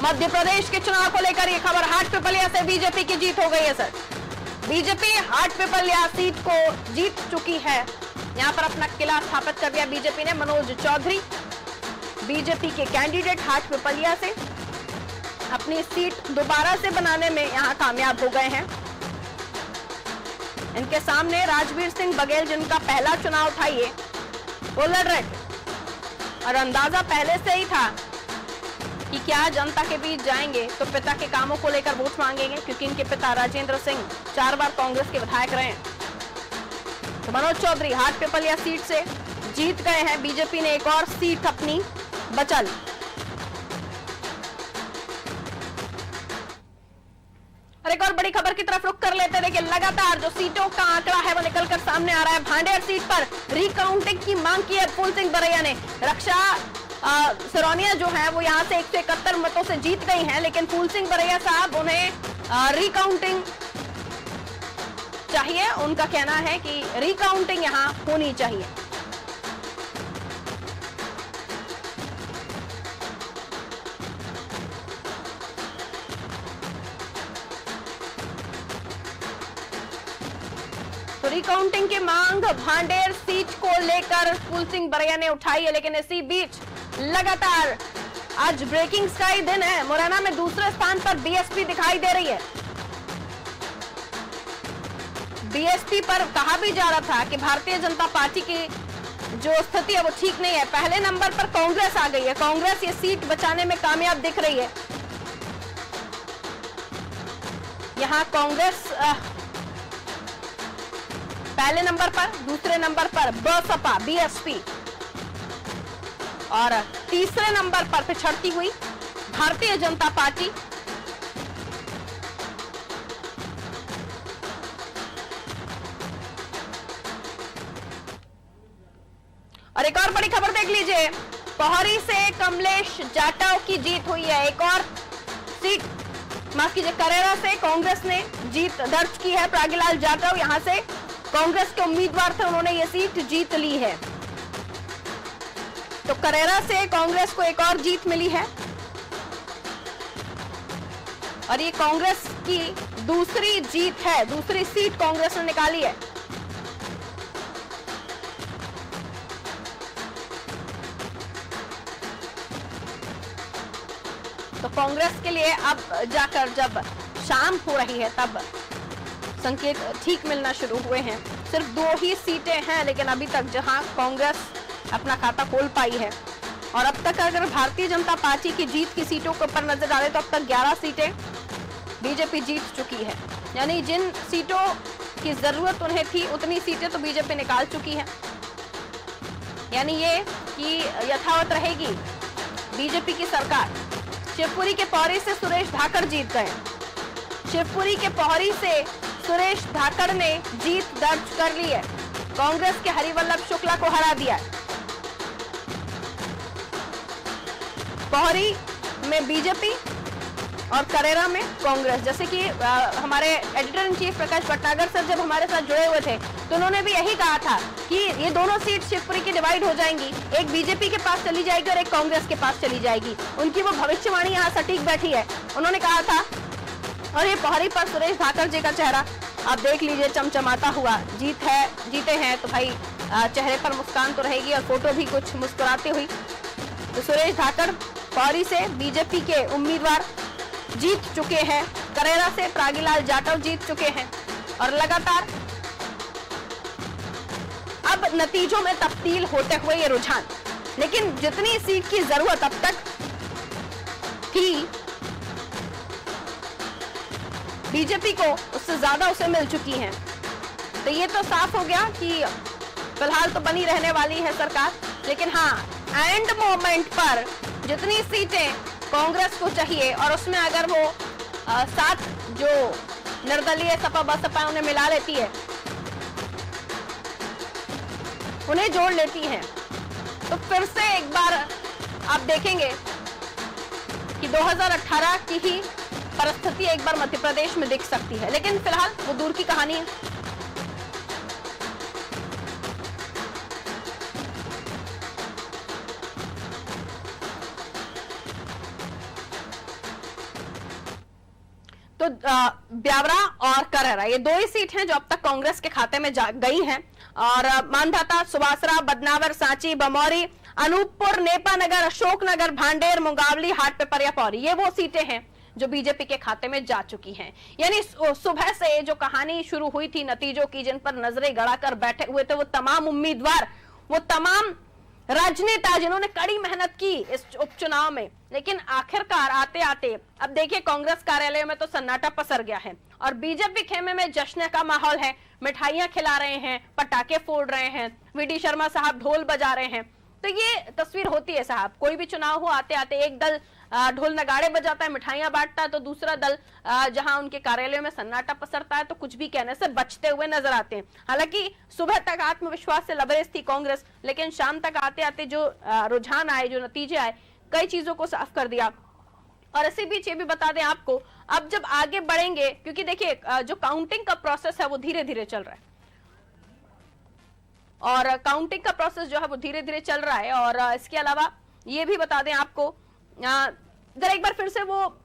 मध्य प्रदेश के चुनाव को लेकर यह खबर, हाटपिपलिया से बीजेपी की जीत हो गई है सर। बीजेपी हाटपिपलिया सीट को जीत चुकी है। यहां पर अपना किला स्थापित कर दिया बीजेपी ने। मनोज चौधरी बीजेपी के कैंडिडेट हाटपिपलिया से अपनी सीट दोबारा से बनाने में यहां कामयाब हो गए हैं। इनके सामने राजवीर सिंह बघेल, जिनका पहला चुनाव था ये, वो लड़ रहे थे और अंदाजा पहले से ही था कि क्या जनता के बीच जाएंगे तो पिता के कामों को लेकर वोट मांगेंगे, क्योंकि इनके पिता राजेंद्र सिंह 4 बार कांग्रेस के विधायक रहे हैं। तो मनोज चौधरी हाटपिपलिया सीट से जीत गए हैं। बीजेपी ने एक और सीट अपनी बचा ली। और एक और बड़ी खबर की तरफ रुख कर लेते हैं। देखिए, लगातार जो सीटों का आंकड़ा है वो निकलकर सामने आ रहा है। भांडेर सीट पर रिकाउंटिंग की मांग की है फूल सिंह बरैया ने। रक्षा सिरोनिया जो है वो यहां से 171 मतों से जीत गई हैं, लेकिन फूल सिंह बरैया साहब, उन्हें रिकाउंटिंग चाहिए। उनका कहना है कि रिकाउंटिंग यहां होनी चाहिए। तो रिकाउंटिंग की मांग भांडेर सीट को लेकर फूल सिंह बरैया ने उठाई है, लेकिन इसी बीच लगातार आज ब्रेकिंग का ही दिन है। मुरैना में दूसरे स्थान पर बीएसपी दिखाई दे रही है। बीएसपी पर कहा भी जा रहा था कि भारतीय जनता पार्टी की जो स्थिति है वो ठीक नहीं है। पहले नंबर पर कांग्रेस आ गई है। कांग्रेस ये सीट बचाने में कामयाब दिख रही है। यहां कांग्रेस पहले नंबर पर, दूसरे नंबर पर बसपा बीएसपी और तीसरे नंबर पर पिछड़ती हुई भारतीय जनता पार्टी। और एक और बड़ी खबर देख लीजिए, पोहरी से कमलेश जाटव की जीत हुई है। एक और सीट, माफ कीजिए, करेरा से कांग्रेस ने जीत दर्ज की है। प्रागीलाल जाटव यहां से कांग्रेस के उम्मीदवार थे, उन्होंने ये सीट जीत ली है। तो करेरा से कांग्रेस को एक और जीत मिली है और ये कांग्रेस की दूसरी जीत है, दूसरी सीट कांग्रेस ने निकाली है। तो कांग्रेस के लिए अब जाकर जब शाम हो रही है तब संकेत ठीक मिलना शुरू हुए हैं। सिर्फ 2 ही सीटें हैं, लेकिन अभी तक जहां कांग्रेस अपना खाता खोल पाई है। और अब तक अगर भारतीय जनता पार्टी की जीत की सीटों के ऊपर नजर डालें तो अब तक 11 सीटें बीजेपी जीत चुकी है। यानी जिन सीटों की जरूरत उन्हें थी उतनी सीटें तो बीजेपी निकाल चुकी है। यानी ये कि यथावत रहेगी बीजेपी की सरकार। शिवपुरी के पौरी से सुरेश धाकड़ जीत गए। शिवपुरी के पौरी से सुरेश धाकड़ ने जीत दर्ज कर ली है। कांग्रेस के हरिवल्लभ शुक्ला को हरा दिया। पोहरी में बीजेपी और करेरा में कांग्रेस। जैसे कि हमारे editor in chief Prakash Bhatnagar sir जब हमारे साथ जुड़े हुए थे तो उन्होंने भी यही कहा था कि ये दोनों सीट शिवपुरी की डिवाइड हो जाएंगी, एक बीजेपी के पास चली जाएगी और एक कांग्रेस के पास चली जाएगी। उनकी वो भविष्यवाणी यहाँ सटीक बैठी है। उन्होंने कहा था, और ये पोहरी पर सुरेश धाकड़ जी का चेहरा आप देख लीजिए चमचमाता हुआ। जीते हैं तो भाई चेहरे पर मुस्कान तो रहेगी और फोटो भी कुछ मुस्कुराती हुई। तो सुरेश धाकड़ पोहरी से बीजेपी के उम्मीदवार जीत चुके हैं। करेरा से प्रागीलाल जाटव जीत चुके हैं और लगातार अब नतीजों में तब्दील होते हुए ये रुझान। लेकिन जितनी सीट की जरूरत अब तक थी बीजेपी को, उससे ज्यादा उसे मिल चुकी हैं। तो ये तो साफ हो गया कि फिलहाल तो बनी रहने वाली है सरकार। लेकिन हाँ, एंड मोमेंट पर जितनी सीटें कांग्रेस को चाहिए और उसमें अगर वो साथ जो निर्दलीय सपा बसपा उन्हें मिला लेती है, उन्हें जोड़ लेती है, तो फिर से एक बार आप देखेंगे कि 2018 की ही परिस्थिति एक बार मध्य प्रदेश में दिख सकती है। लेकिन फिलहाल वो दूर की कहानी है। तो ब्यावरा और करहरा ये दो ही सीट हैं जो अब तक कांग्रेस के खाते में गई हैं। और मानधाता, सुबासरा, बदनावर, सांची, बमौरी, अनूपपुर, नेपानगर, अशोकनगर, भांडेर, मुंगावली, हाटपिपरिया, पौरी, ये वो सीटें हैं जो बीजेपी के खाते में जा चुकी हैं। यानी सुबह से जो कहानी शुरू हुई थी नतीजों की, जिन पर नजरें गड़ाकर बैठे हुए थे वो तमाम उम्मीदवार, वो तमाम राजनेता जिन्होंने कड़ी मेहनत की इस उपचुनाव में, लेकिन आखिरकार आते आते अब देखिए कांग्रेस कार्यालय में तो सन्नाटा पसर गया है और बीजेपी खेमे में जश्न का माहौल है। मिठाइयां खिला रहे हैं, पटाखे फोड़ रहे हैं, वीडी शर्मा साहब ढोल बजा रहे हैं। तो ये तस्वीर होती है साहब, कोई भी चुनाव हो आते आते एक दल ढोल नगाड़े बजाता है, मिठाइयां बांटता है, तो दूसरा दल जहां उनके कार्यालयों में सन्नाटा पसरता है तो कुछ भी कहने से बचते हुए नजर आते हैं। हालांकि सुबह तक आत्मविश्वास से लबरेज थी कांग्रेस, लेकिन शाम तक आते आते जो रुझान आए, जो नतीजे आए, कई चीजों को साफ कर दिया। और इसी बीच ये भी बता दें आपको, अब जब आगे बढ़ेंगे, क्योंकि देखिए जो काउंटिंग का प्रोसेस है वो धीरे धीरे चल रहा है और काउंटिंग का प्रोसेस जो है वो धीरे धीरे चल रहा है। और इसके अलावा ये भी बता दें आपको, जरा एक बार फिर से वो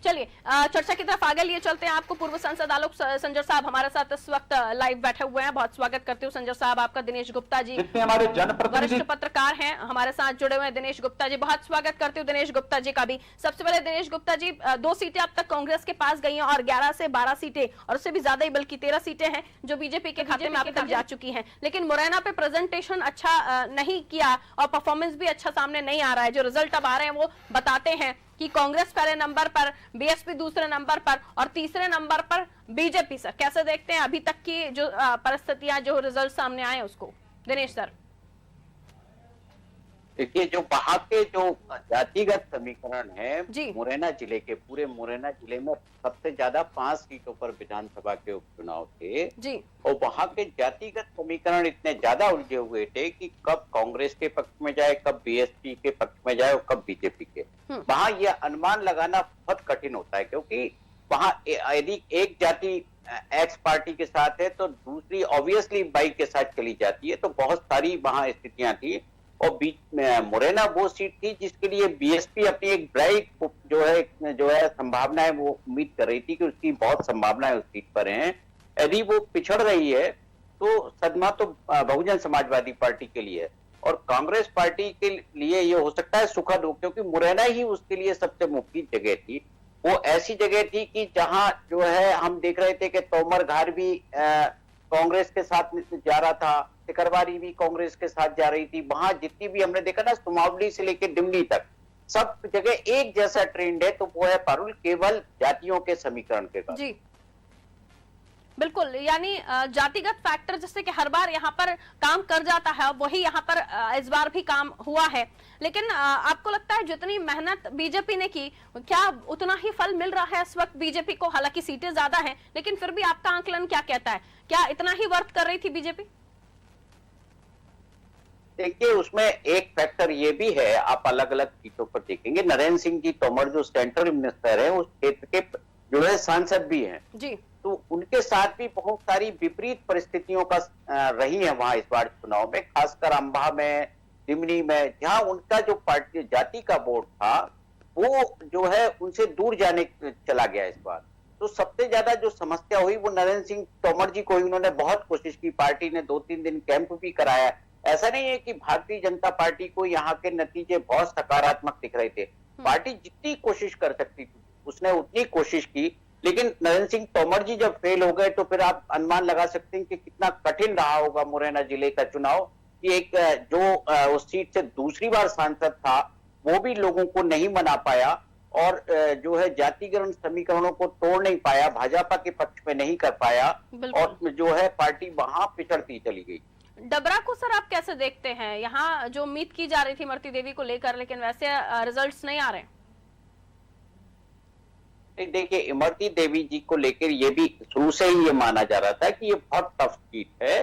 चलिए चर्चा की तरफ आगे लिए चलते हैं। आपको पूर्व सांसद आलोक संजर साहब हमारे साथ इस वक्त लाइव बैठे हुए हैं। बहुत स्वागत करती हूँ संजर साहब आपका। दिनेश गुप्ता जी हमारे जनप्रतिनिधि वरिष्ठ पत्रकार हैं, हमारे साथ जुड़े हुए हैं। दिनेश गुप्ता जी, बहुत स्वागत करती हूँ दिनेश गुप्ता जी का भी। सबसे पहले दिनेश गुप्ता जी, 2 सीटें अब तक कांग्रेस के पास गई हैं और 11 से 12 सीटें और उससे भी ज्यादा ही बल्कि 13 सीटें हैं जो बीजेपी के खाते में अब तक जा चुकी हैं। लेकिन मुरैना पे प्रेजेंटेशन अच्छा नहीं किया और परफॉर्मेंस भी अच्छा सामने नहीं आ रहा है। जो रिजल्ट अब आ रहे हैं वो बताते हैं कि कांग्रेस पहले नंबर पर, बीएसपी दूसरे नंबर पर और तीसरे नंबर पर बीजेपी। सर कैसे देखते हैं अभी तक की जो परिस्थितियां, जो रिजल्ट सामने आए उसको? दिनेश सर। देखिए, जो वहां के जो जातिगत समीकरण है मुरैना जिले के, पूरे मुरैना जिले में सबसे ज्यादा 5 सीटों पर विधानसभा के उपचुनाव थे जी। और वहां के जातिगत समीकरण इतने ज्यादा उलझे हुए थे कि कब कांग्रेस के पक्ष में जाए, कब बीएसपी के पक्ष में जाए और कब बीजेपी के। वहां यह अनुमान लगाना बहुत कठिन होता है, क्योंकि वहां यदि एक जाति एक्स पार्टी के साथ है तो दूसरी ऑब्वियसली वाई के साथ चली जाती है। तो बहुत सारी वहां स्थितियां थी और बीच में मुरैना वो सीट थी जिसके लिए बीएसपी अपनी एक ब्राइट जो है संभावना है, वो उम्मीद कर रही थी कि उसकी बहुत संभावनाएं उस सीट पर हैं। यदि वो पिछड़ रही है तो सदमा तो बहुजन समाजवादी पार्टी के लिए है और कांग्रेस पार्टी के लिए ये हो सकता है सुखद हो, क्योंकि मुरैना ही उसके लिए सबसे मुफीद जगह थी। वो ऐसी जगह थी कि जहां जो है हम देख रहे थे कि तोमर घर भी कांग्रेस के साथ जा रहा था, सिकरवारी भी कांग्रेस के साथ जा रही थी। वहां जितनी भी हमने देखा ना, सुमावली से लेकर डिमनी तक सब जगह एक जैसा ट्रेंड है, तो वो है पारुल केवल जातियों के समीकरण के कारण। जी बिल्कुल, यानी जातिगत फैक्टर जिससे कि हर बार यहाँ पर काम कर जाता है, वही यहाँ पर इस बार भी काम हुआ है। लेकिन आपको लगता है जितनी मेहनत बीजेपी ने की, क्या उतना ही फल मिल रहा है इस वक्त बीजेपी को? हालांकि सीटें ज्यादा हैं, लेकिन फिर भी आपका आंकलन क्या कहता है, क्या इतना ही वर्क कर रही थी बीजेपी? देखिए, उसमें एक फैक्टर ये भी है, आप अलग अलग सीटों पर देखेंगे, नरेंद्र सिंह जी तोमर जो सेंट्रल मिनिस्टर है, उस क्षेत्र के जो है सांसद भी हैं जी। तो उनके साथ भी बहुत सारी विपरीत परिस्थितियों का रही है वहां इस बार चुनाव में, खासकर अंबा में, दिमनी में, जहां उनका जो पार्टी जाति का वोट था वो जो है उनसे दूर जाने चला गया इस बार। तो सबसे ज्यादा जो समस्या हुई वो नरेंद्र सिंह तोमर जी को ही। उन्होंने बहुत कोशिश की, पार्टी ने 2-3 दिन कैंप भी कराया। ऐसा नहीं है कि भारतीय जनता पार्टी को यहाँ के नतीजे बहुत सकारात्मक दिख रहे थे। पार्टी जितनी कोशिश कर सकती थी उसने उतनी कोशिश की, लेकिन नरेंद्र सिंह तोमर जी जब फेल हो गए तो फिर आप अनुमान लगा सकते हैं कि कितना कठिन रहा होगा मुरैना जिले का चुनाव। कि एक जो उस सीट से दूसरी बार सांसद था वो भी लोगों को नहीं मना पाया और जो है जातिगत समीकरणों को तोड़ नहीं पाया, भाजपा के पक्ष में नहीं कर पाया और जो है पार्टी वहां पिछड़ती चली गई। डबरा को सर आप कैसे देखते हैं? यहाँ जो उम्मीद की जा रही थी इमरती देवी को लेकर, लेकिन वैसे रिजल्ट्स नहीं आ रहे। देखिए, इमरती देवी जी को लेकर ये भी शुरू से ही ये माना जा रहा था कि ये बहुत टफ सीट है।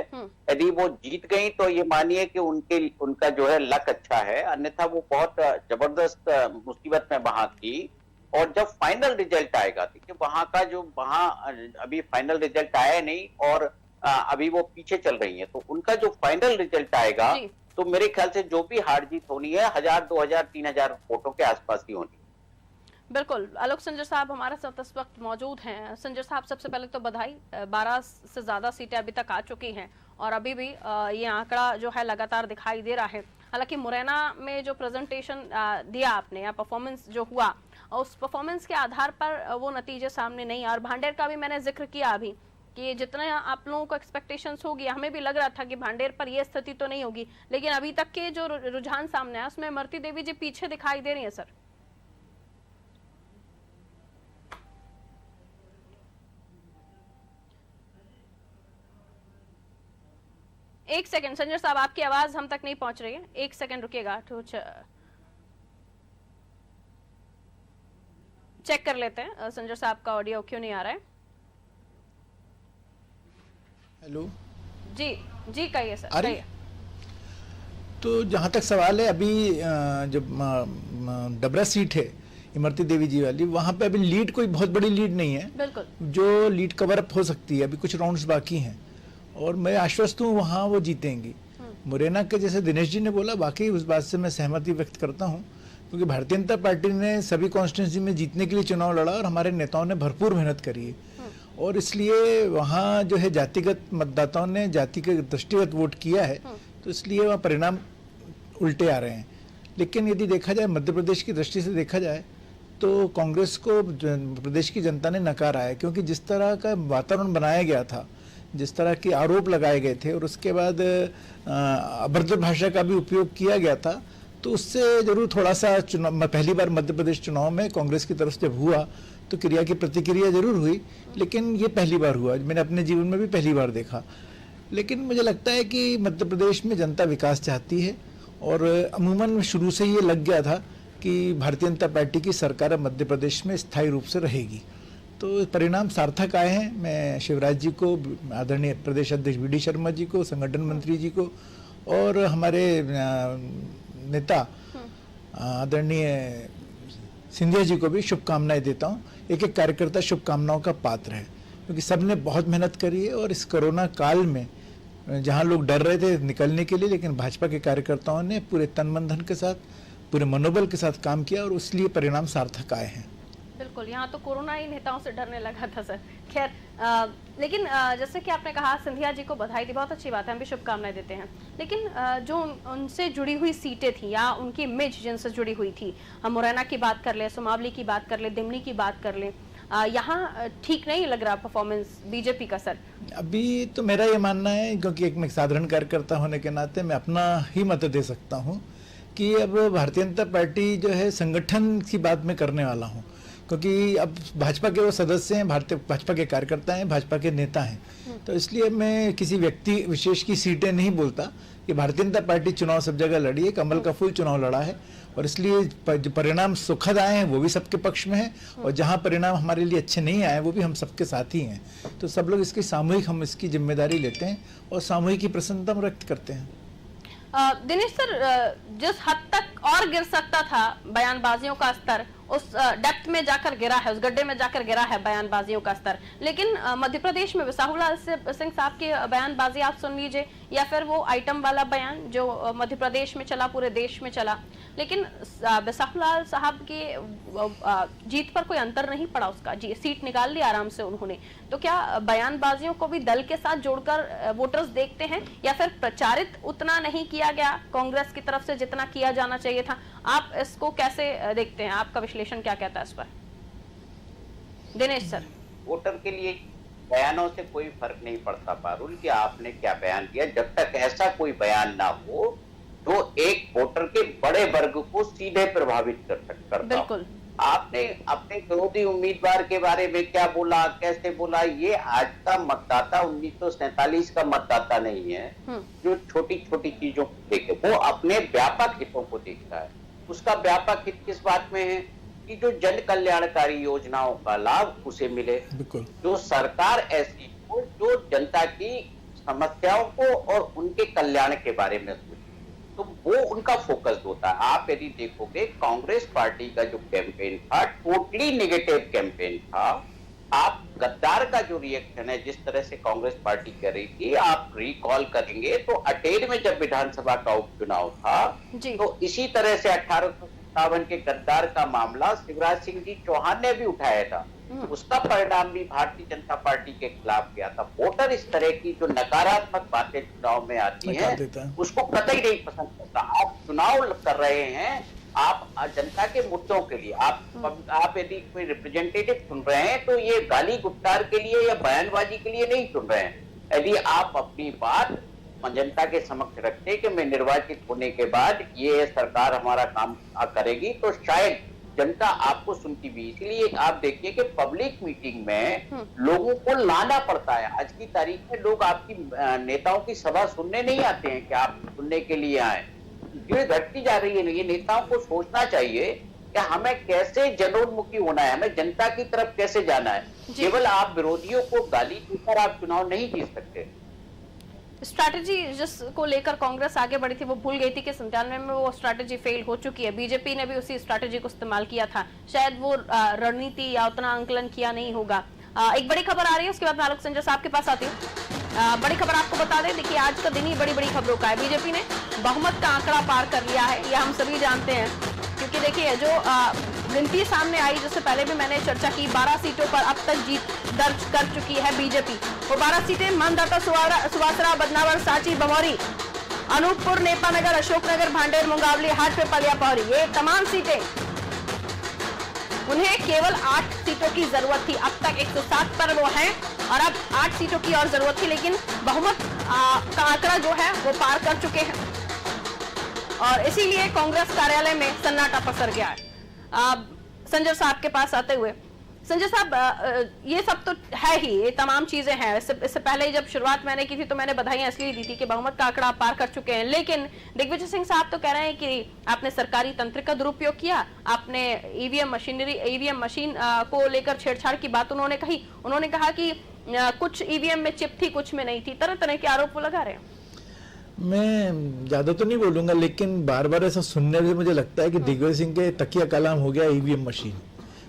यदि वो जीत गई तो ये मानिए कि उनका जो है लक अच्छा है, अन्यथा वो बहुत जबरदस्त मुसीबत में वहां थी। और जब फाइनल रिजल्ट आएगा, देखिए वहां का जो अभी फाइनल रिजल्ट आया नहीं और अभी वो पीछे चल रही है, तो उनका जो फाइनल रिजल्ट आएगा तो मेरे ख्याल से जो भी हार जीत होनी है 1000, 2000, 3000 वोटों के आसपास ही होनी। बिल्कुल। आलोक संजर साहब हमारे साथ इस वक्त मौजूद हैं। संजर साहब, सबसे पहले तो बधाई, 12 से ज्यादा सीटें अभी तक आ चुकी हैं और अभी भी ये आंकड़ा जो है लगातार दिखाई दे रहा है। हालांकि मुरैना में जो प्रेजेंटेशन दिया आपने या परफॉर्मेंस जो हुआ, उस परफॉर्मेंस के आधार पर वो नतीजे सामने नहीं आए। और भांडेर का भी मैंने जिक्र किया अभी कि जितना आप लोगों को एक्सपेक्टेशंस होगी, हमें भी लग रहा था कि भांडेर पर ये स्थिति तो नहीं होगी, लेकिन अभी तक के जो रुझान सामने आया उसमें इमरती देवी जी पीछे दिखाई दे रही है। सर एक सेकंड, संजय साहब आपकी आवाज हम तक नहीं पहुंच रही है, एक सेकंड रुकिएगा, चेक कर लेते हैं संजय साहब का ऑडियो क्यों नहीं आ रहा है। हेलो जी जी कहिए सर। कहिए। तो जहाँ तक सवाल है, अभी जब डबरा सीट है इमरती देवी जी वाली, वहाँ पे अभी लीड कोई बहुत बड़ी लीड नहीं है, बिल्कुल जो लीड कवर अप हो सकती है। अभी कुछ राउंड्स बाकी हैं और मैं आश्वस्त हूँ वहाँ वो जीतेंगी। मुरैना के जैसे दिनेश जी ने बोला, वाकई उस बात से मैं सहमति व्यक्त करता हूँ, क्योंकि भारतीय जनता पार्टी ने सभी कॉन्स्टिट्यूंसी में जीतने के लिए चुनाव लड़ा और हमारे नेताओं ने भरपूर मेहनत करी है, और इसलिए वहाँ जो है जातिगत मतदाताओं ने जाति के दृष्टिगत वोट किया है, तो इसलिए वहाँ परिणाम उल्टे आ रहे हैं। लेकिन यदि देखा जाए, मध्य प्रदेश की दृष्टि से देखा जाए, तो कांग्रेस को प्रदेश की जनता ने नकारा है, क्योंकि जिस तरह का वातावरण बनाया गया था, जिस तरह के आरोप लगाए गए थे और उसके बाद अभद्र भाषा का भी उपयोग किया गया था, तो उससे जरूर थोड़ा सा चुनाव, पहली बार मध्य प्रदेश चुनाव में कांग्रेस की तरफ से जब हुआ तो क्रिया की प्रतिक्रिया जरूर हुई, लेकिन ये पहली बार हुआ, मैंने अपने जीवन में भी पहली बार देखा। लेकिन मुझे लगता है कि मध्य प्रदेश में जनता विकास चाहती है, और अमूमन शुरू से ये लग गया था कि भारतीय जनता पार्टी की सरकार अब मध्य प्रदेश में स्थायी रूप से रहेगी। तो परिणाम सार्थक आए हैं। मैं शिवराज जी को, आदरणीय प्रदेश अध्यक्ष वी डी शर्मा जी को, संगठन मंत्री जी को और हमारे नेता आदरणीय सिंधिया जी को भी शुभकामनाएं देता हूं। एक एक कार्यकर्ता शुभकामनाओं का पात्र है, क्योंकि सबने बहुत मेहनत करी है, और इस कोरोना काल में जहां लोग डर रहे थे निकलने के लिए, लेकिन भाजपा के कार्यकर्ताओं ने पूरे तन मन धन के साथ, पूरे मनोबल के साथ काम किया, और इसलिए परिणाम सार्थक आए हैं। बिल्कुल, यहाँ तो कोरोना ही नेताओं से डरने लगा था सर। खैर, लेकिन जैसे कि आपने कहा, सिंधिया जी को बधाई दी, बहुत अच्छी बात है, हम भी शुभकामनाएं देते हैं। लेकिन जो उनसे जुड़ी हुई सीटें थी या उनकी इमेज जिनसे जुड़ी हुई थी, हम मुरैना की बात कर ले, सुमावली की बात कर ले, दिमनी की बात कर ले, यहाँ ठीक नहीं लग रहा परफॉर्मेंस बीजेपी का सर। अभी तो मेरा ये मानना है, क्योंकि एक मैं साधारण कार्यकर्ता होने के नाते मैं अपना ही मत दे सकता हूँ कि अब भारतीय जनता पार्टी जो है संगठन की बात मैं करने वाला हूँ, क्योंकि अब भाजपा के वो सदस्य हैं, भारतीय भाजपा के कार्यकर्ता हैं, भाजपा के नेता हैं, तो इसलिए मैं किसी व्यक्ति विशेष की सीटें नहीं बोलता कि भारतीय जनता पार्टी चुनाव सब जगह लड़ी है, कमल का फूल चुनाव लड़ा है, और इसलिए जो परिणाम सुखद आए हैं वो भी सबके पक्ष में है, और जहां परिणाम हमारे लिए अच्छे नहीं आए वो भी हम सबके साथ ही हैं। तो सब लोग इसकी सामूहिक, हम इसकी जिम्मेदारी लेते हैं और सामूहिक की प्रसन्नता हम व्यक्त करते हैं। दिनेश सर, जिस हद तक और गिर सकता था बयानबाजियों का स्तर, उस डेप्थ में जाकर गिरा है, उस गड्ढे में जाकर गिरा है बयानबाजियों का स्तर। लेकिन मध्य प्रदेश में बिसाहुलाल सिंह साहब की बयानबाजी आप सुन लीजिए, या फिर वो आइटम वाला बयान जो मध्य प्रदेश में चला, पूरे देश में चला, लेकिन बिसाहुलाल साहब की जीत पर कोई अंतर नहीं पड़ा, उसका सीट निकाल ली आराम से उन्होंने। तो क्या बयानबाजियों को भी दल के साथ जोड़कर वोटर्स देखते हैं, या फिर प्रचारित उतना नहीं किया गया कांग्रेस की तरफ से जितना किया जाना चाहिए था? आप इसको कैसे देखते हैं, आपका विश्लेषण क्या कहता है इस पर, दिनेश सर? वोटर के लिए बयानों से कोई फर्क नहीं पड़ता पारुल कि आपने क्या बयान दिया, जब तक ऐसा कोई बयान ना हो जो एक वोटर के बड़े वर्ग को सीधे प्रभावित करता। बिल्कुल। आपने अपने विरोधी उम्मीदवार के बारे में क्या बोला, कैसे बोला, ये आज का मतदाता 1947 का मतदाता नहीं है जो छोटी छोटी चीजों को देखे, वो अपने व्यापक हितों को देखता है। उसका व्यापक हित किस बात में है कि जो जन कल्याणकारी योजनाओं का लाभ उसे मिले, जो सरकार ऐसी हो जो जनता की समस्याओं को और उनके कल्याण के बारे में सोचे, तो वो उनका फोकस होता है। आप यदि देखोगे कांग्रेस पार्टी का जो कैंपेन था टोटली नेगेटिव कैंपेन था। आप गद्दार का जो रिएक्शन है, जिस तरह से कांग्रेस पार्टी कर रही थी, आप रिकॉल करेंगे तो अटेर में जब विधानसभा का उपचुनाव था तो इसी तरह से 1857 के गद्दार का मामला शिवराज सिंह जी चौहान ने भी उठाया था। उसका परिणाम भी भारतीय जनता पार्टी के खिलाफ गया था। वोटर इस तरह की जो नकारात्मक बातें चुनाव में आती हैं उसको कतई नहीं पसंद करता। आप चुनाव कर रहे हैं, आप जनता के मुद्दों के लिए, आप यदि कोई रिप्रेजेंटेटिव चुन रहे हैं तो ये गाली गुप्तार के लिए या बयानबाजी के लिए नहीं चुन रहे हैं। यदि आप अपनी बात जनता के समक्ष रखते कि मैं निर्वाचित होने के बाद ये सरकार हमारा काम करेगी तो शायद जनता आपको सुनती भी। इसलिए आप देखिए कि पब्लिक मीटिंग में लोगों को लाना पड़ता है। आज की तारीख में लोग आपकी नेताओं की सभा सुनने नहीं आते हैं कि आप सुनने के लिए आए। ये घटती जा रही है। ये नेताओं को सोचना चाहिए कि हमें कैसे जनोन्मुखी होना है, हमें जनता की तरफ कैसे जाना है। केवल आप विरोधियों को गाली देकर आप चुनाव नहीं जीत सकते। स्ट्रैटेजी जिसको लेकर कांग्रेस आगे बढ़ी थी वो भूल गई थी कि 97 में वो स्ट्रैटेजी फेल हो चुकी है। बीजेपी ने भी उसी स्ट्रैटेजी को इस्तेमाल किया था। शायद वो रणनीति या उतना आंकलन किया नहीं होगा। एक बड़ी खबर आ रही है, उसके बाद आलोक संजय साहब के पास आती हूँ। बड़ी खबर आपको बता दें, देखिए आज का दिन ही बड़ी बड़ी खबरों का है। बीजेपी ने बहुमत का आंकड़ा पार कर लिया है, यह हम सभी जानते हैं, क्योंकि देखिए जो गिनती सामने आई, जिससे पहले भी मैंने चर्चा की, 12 सीटों पर अब तक जीत दर्ज कर चुकी है बीजेपी। वो 12 सीटें मानदाता, सुवासरा, बदनावर, सांची, बमौरी, अनूपपुर, नेपानगर, अशोकनगर, भांडेर, मुंगावली, हाट, पिपलिया, पौरी, ये तमाम सीटें, उन्हें केवल 8 सीटों की जरूरत थी। अब तक 107 पर वो हैं और अब 8 सीटों की और जरूरत थी, लेकिन बहुमत का आंकड़ा जो है वो पार कर चुके हैं और इसीलिए कांग्रेस कार्यालय में सन्नाटा पसर गया है। संजय साहब के पास आते हुए, संजय साहब, ये सब तो है ही, ये तमाम चीजें हैं। इससे पहले जब शुरुआत मैंने की थी तो मैंने बधाइयां इसलिए दी थी कि बहुमत का आंकड़ा पार कर चुके हैं, लेकिन दिग्विजय सिंह साहब तो कह रहे हैं कि आपने सरकारी तंत्र का दुरुपयोग किया, आपने ईवीएम मशीन को लेकर छेड़छाड़ की बात उन्होंने कही। उन्होंने कहा कि कुछ ईवीएम में चिप थी, कुछ में नहीं थी। तरह तरह के आरोप वो लगा रहे हैं। मैं ज्यादा तो नहीं बोलूंगा, लेकिन बार बार ऐसा सुनने से मुझे लगता है कि दिग्विजय सिंह के तकिया कलाम हो गया ईवीएम मशीन।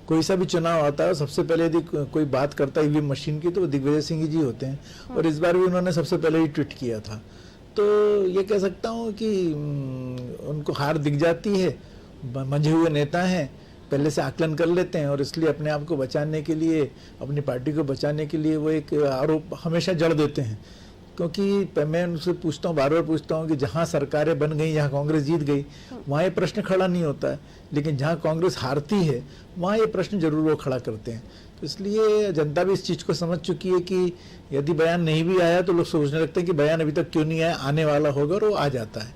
कोई सा भी चुनाव आता है सबसे पहले यदि कोई बात करता है ईवीएम मशीन की तो वो दिग्विजय सिंह जी होते हैं और इस बार भी उन्होंने सबसे पहले ही ट्वीट किया था। तो ये कह सकता हूँ कि उनको हार दिख जाती है, मंझे हुए नेता हैं, पहले से आकलन कर लेते हैं और इसलिए अपने आप को बचाने के लिए, अपनी पार्टी को बचाने के लिए वो एक आरोप हमेशा जड़ देते हैं। क्योंकि मैं उनसे पूछता हूँ, बार बार पूछता हूँ कि जहाँ सरकारें बन गई, जहाँ कांग्रेस जीत गई, वहाँ ये प्रश्न खड़ा नहीं होता है, लेकिन जहाँ कांग्रेस हारती है वहाँ ये प्रश्न जरूर वो खड़ा करते हैं। तो इसलिए जनता भी इस चीज़ को समझ चुकी है कि यदि बयान नहीं भी आया तो लोग सोचने लगते हैं कि बयान अभी तक क्यों नहीं आया, आने वाला होगा और वो आ जाता है।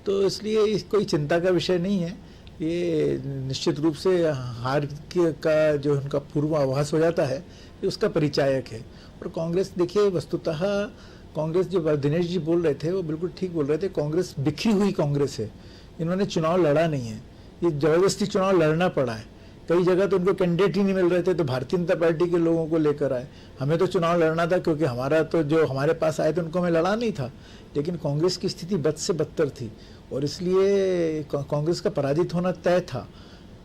तो इसलिए कोई चिंता का विषय नहीं है। ये निश्चित रूप से हार का जो उनका पूर्वाभास हो जाता है ये उसका परिचायक है। और कांग्रेस, देखिए वस्तुतः कांग्रेस, जो दिनेश जी बोल रहे थे वो बिल्कुल ठीक बोल रहे थे। कांग्रेस बिखरी हुई कांग्रेस है, इन्होंने चुनाव लड़ा नहीं है, ये जबरदस्ती चुनाव लड़ना पड़ा है। कई जगह तो उनको कैंडिडेट ही नहीं मिल रहे थे तो भारतीय जनता पार्टी के लोगों को लेकर आए। हमें तो चुनाव लड़ना था क्योंकि हमारा तो जो हमारे पास आए थे उनको हमें लड़ा नहीं था, लेकिन कांग्रेस की स्थिति बद से बदतर थी और इसलिए कांग्रेस का पराजित होना तय था।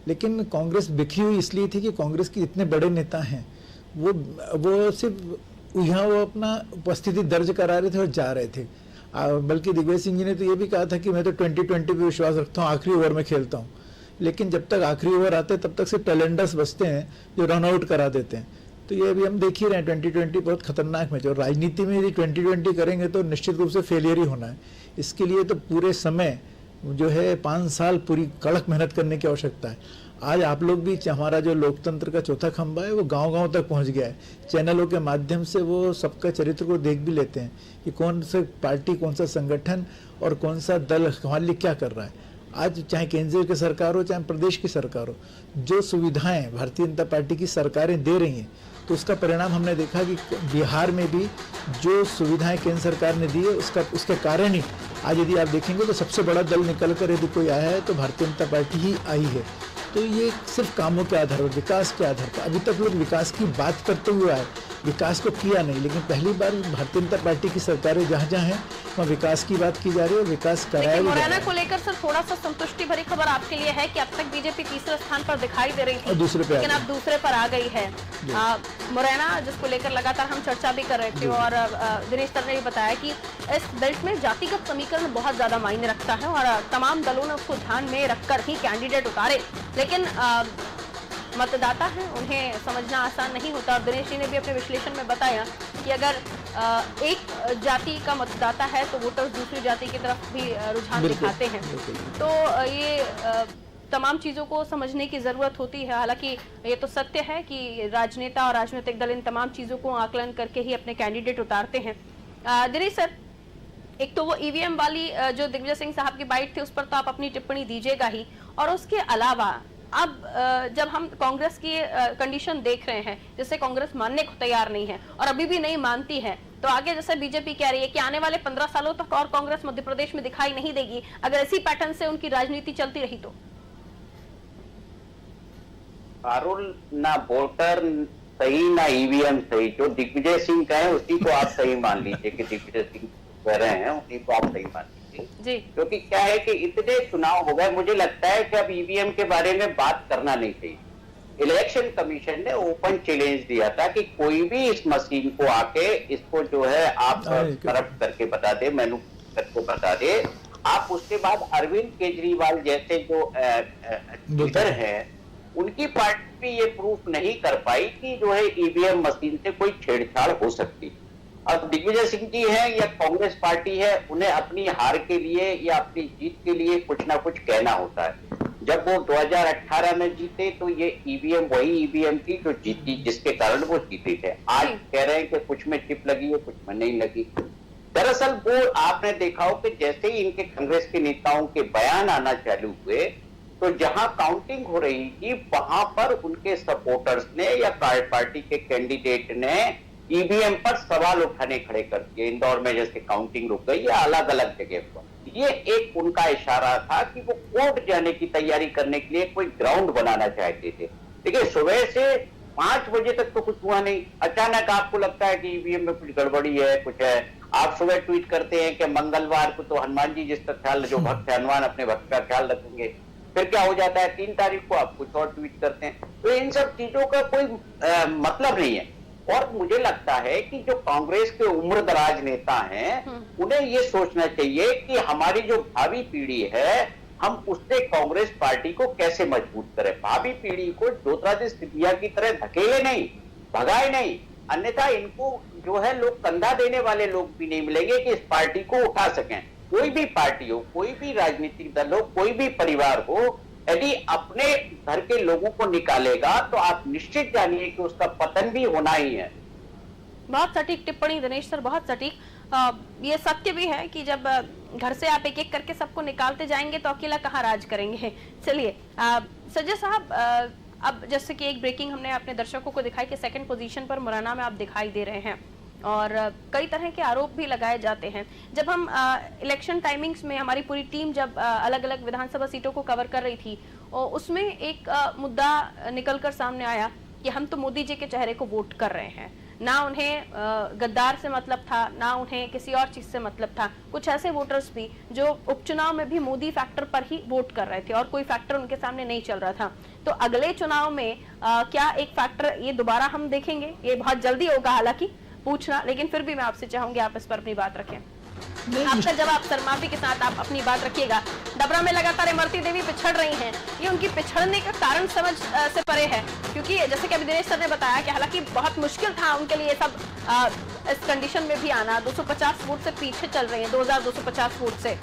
लेकिन कांग्रेस बिखरी हुई इसलिए थी कि कांग्रेस के जितने बड़े नेता हैं वो सिर्फ यहाँ वो अपना उपस्थिति दर्ज करा रहे थे और जा रहे थे। बल्कि दिग्विजय सिंह जी ने तो ये भी कहा था कि मैं तो 2020 पे विश्वास रखता हूँ, आखिरी ओवर में खेलता हूँ। लेकिन जब तक आखिरी ओवर आते तब तक सिर्फ टैलेंडर्स बचते हैं जो रन आउट करा देते हैं। तो ये अभी हम देख ही रहे हैं, 2020 बहुत खतरनाक मैच है और राजनीति में यदि 2020 करेंगे तो निश्चित रूप से फेलियर ही होना है। इसके लिए तो पूरे समय जो है 5 साल पूरी कड़क मेहनत करने की आवश्यकता है। आज आप लोग भी, हमारा जो लोकतंत्र का चौथा खंभा है वो गांव-गांव तक पहुंच गया है। चैनलों के माध्यम से वो सबका चरित्र को देख भी लेते हैं कि कौन सा पार्टी, कौन सा संगठन और कौन सा दल हमारे लिए क्या कर रहा है। आज चाहे केंद्र की सरकार हो चाहे प्रदेश की सरकार हो, जो सुविधाएं भारतीय जनता पार्टी की सरकारें दे रही हैं तो उसका परिणाम हमने देखा कि बिहार में भी जो सुविधाएं केंद्र सरकार ने दी है उसके कारण ही आज यदि आप देखेंगे तो सबसे बड़ा दल निकल कर यदि कोई आया है तो भारतीय जनता पार्टी ही आई है। तो ये सिर्फ कामों के आधार पर, विकास के आधार पर, अभी तक लोग विकास की बात करते हुए आए, विकास को किया नहीं, लेकिन पहली बार भारतीय जनता पार्टी की सरकारें जहाँ जहाँ हैं वहाँ विकास की बात की जा रही है और विकास कराया भी। मुरैना को लेकर सर थोड़ा सा संतुष्टि भरी खबर आपके लिए है कि अब तक बीजेपी तीसरे स्थान पर दिखाई दे रही थी और दूसरे पे, लेकिन अब दूसरे पर आ गई है। मुरैना जिसको लेकर लगातार हम चर्चा भी कर रहे थे और दिनेश सर ने भी बताया कि इस बेल्ट में जातिगत समीकरण बहुत ज्यादा मायने रखता है और तमाम दलों ने उसको ध्यान में रखकर ही कैंडिडेट उतारे, लेकिन मतदाता हैं उन्हें समझना आसान नहीं होता। और दिनेश जी ने भी अपने विश्लेषण में बताया कि अगर एक जाति का मतदाता है तो वोटर्स दूसरी जाति की तरफ भी रुझान दिखाते हैं, तो ये तमाम चीजों को समझने की जरूरत होती है। हालांकि ये तो सत्य है कि राजनेता और राजनीतिक दल इन तमाम चीजों को आकलन करके ही अपने कैंडिडेट उतारते हैं। दिनेश सर, एक तो वो ईवीएम वाली जो दिग्विजय सिंह साहब की बाइट थी उस पर तो आप अपनी टिप्पणी दीजिएगा ही, और उसके अलावा अब जब हम कांग्रेस की कंडीशन देख रहे हैं जिसे कांग्रेस मानने को तैयार नहीं है और अभी भी नहीं मानती है, तो आगे जैसे बीजेपी कह रही है कि आने वाले 15 सालों तक और कांग्रेस मध्य प्रदेश में दिखाई नहीं देगी अगर इसी पैटर्न से उनकी राजनीति चलती रही तो। पारुल, ना वोटर सही ना ईवीएम सही, जो दिग्विजय सिंह कहे उसी को आप सही मान लीजिए कि दिग्विजय सिंह कह रहे हैं उसी को आप सही मान लीजिए जी। क्योंकि क्या है कि इतने चुनाव हो गए, मुझे लगता है कि अब ईवीएम के बारे में बात करना नहीं चाहिए। इलेक्शन कमीशन ने ओपन चैलेंज दिया था कि कोई भी इस मशीन को आके इसको जो है आप करप्ट करके बता दे, मैन्युफैक्चर को बता दे। आप उसके बाद अरविंद केजरीवाल जैसे जो लीडर हैं उनकी पार्टी भी ये प्रूफ नहीं कर पाई कि जो है ईवीएम मशीन से कोई छेड़छाड़ हो सकती। अब दिग्विजय सिंह जी हैं या कांग्रेस पार्टी है, उन्हें अपनी हार के लिए या अपनी जीत के लिए कुछ ना कुछ कहना होता है। जब वो 2018 में जीते तो ये ईवीएम वही ईवीएम थी जो जीती, जिसके कारण वो जीते थे। आज कह रहे हैं कि कुछ में चिप लगी है कुछ में नहीं लगी। दरअसल वो आपने देखा हो कि जैसे ही इनके कांग्रेस के नेताओं के बयान आना चालू हुए तो जहां काउंटिंग हो रही थी वहां पर उनके सपोर्टर्स ने या पार्टी के कैंडिडेट ने ईवीएम पर सवाल उठाने खड़े कर दिए। इंदौर में जैसे काउंटिंग रुक गई या अलग अलग जगह पर, ये एक उनका इशारा था कि वो कोर्ट जाने की तैयारी करने के लिए कोई ग्राउंड बनाना चाहते थे। देखिए सुबह से 5 बजे तक तो कुछ हुआ नहीं, अचानक आपको लगता है कि ईवीएम में कुछ गड़बड़ी है कुछ है। आप सुबह ट्वीट करते हैं कि मंगलवार को तो हनुमान जी जिसका ख्याल, जो भक्त है हनुमान अपने भक्त का ख्याल रखेंगे। फिर क्या हो जाता है 3 तारीख को आप कुछ और ट्वीट करते हैं। तो इन सब चीजों का कोई मतलब नहीं है। और मुझे लगता है कि जो कांग्रेस के उम्रदराज नेता हैं उन्हें ये सोचना चाहिए कि हमारी जो भावी पीढ़ी है हम उससे कांग्रेस पार्टी को कैसे मजबूत करें। भावी पीढ़ी को ज्योतिरादित्य सिंधिया की तरह धकेले नहीं, भगाए नहीं, अन्यथा इनको जो है लोग कंधा देने वाले लोग भी नहीं मिलेंगे कि इस पार्टी को उठा सकें। कोई भी पार्टी हो, कोई भी राजनीतिक दल हो, कोई भी परिवार हो, यदि अपने घर के लोगों को निकालेगा तो आप निश्चित जानिए कि उसका पतन भी होना ही है। बहुत सटीक टिप्पणी दिनेश सर, बहुत सटीक। ये सत्य भी है कि जब घर से आप एक एक करके सबको निकालते जाएंगे तो अकेला कहाँ राज करेंगे। चलिए सज्जन साहब, अब जैसे कि एक ब्रेकिंग हमने अपने दर्शकों को दिखाई कि 2nd पोजीशन पर मुरैना में आप दिखाई दे रहे हैं और कई तरह के आरोप भी लगाए जाते हैं। जब हम इलेक्शन टाइमिंग्स में हमारी पूरी टीम जब अलग अलग विधानसभा सीटों को कवर कर रही थी और उसमें एक मुद्दा निकलकर सामने आया कि हम तो मोदी जी के चेहरे को वोट कर रहे हैं, ना उन्हें गद्दार से मतलब था, ना उन्हें किसी और चीज से मतलब था। कुछ ऐसे वोटर्स भी जो उपचुनाव में भी मोदी फैक्टर पर ही वोट कर रहे थे और कोई फैक्टर उनके सामने नहीं चल रहा था। तो अगले चुनाव में क्या एक फैक्टर ये दोबारा हम देखेंगे? ये बहुत जल्दी होगा हालांकि पूछना, लेकिन फिर भी मैं आपसे चाहूंगी आप इस पर अपनी बात रखें। आपका जवाब सरमाफी के साथ आप अपनी बात रखिएगा। डबरा में लगातार इमरती देवी पिछड़ रही हैं, ये उनकी पिछड़ने का कारण समझ से परे है, क्योंकि जैसे कि अभी दिनेश सर ने बताया कि हालांकि बहुत मुश्किल था उनके लिए सब इस कंडीशन में भी आना। 250 वोट से पीछे चल रही है, 2250 वोट से।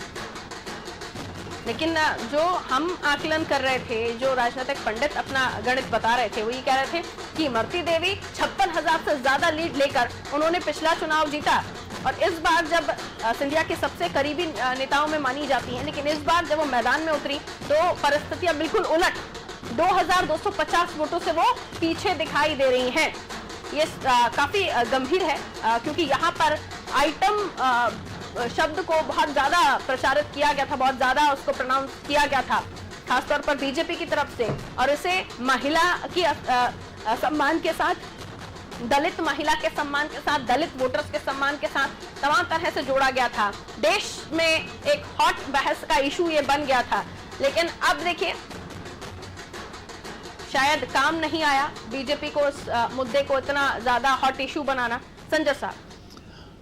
लेकिन जो हम आकलन कर रहे थे, जो राजनीतिक पंडित अपना गणित बता रहे थे, वो ये कह रहे थे कि इमरती देवी 56,000 से ज्यादा लीड लेकर उन्होंने पिछला चुनाव जीता और इस बार जब सिंधिया के सबसे करीबी नेताओं में मानी जाती हैं, लेकिन इस बार जब वो मैदान में उतरी तो परिस्थितियां बिल्कुल उलट, 2250 वोटों से वो पीछे दिखाई दे रही हैं। ये काफी गंभीर है क्योंकि यहाँ पर आइटम शब्द को बहुत ज्यादा प्रचारित किया गया था, बहुत ज्यादा उसको प्रोनाउंस किया गया था, खासतौर पर बीजेपी की तरफ से, और इसे महिला की सम्मान के साथ दलित महिला के सम्मान के साथ, दलित वोटर्स के सम्मान के साथ तमाम तरह से जोड़ा गया था। देश में एक हॉट बहस का इशू ये बन गया था, लेकिन अब देखिए शायद काम नहीं आया बीजेपी को इस मुद्दे को इतना ज्यादा हॉट इशू बनाना। संजय साहब,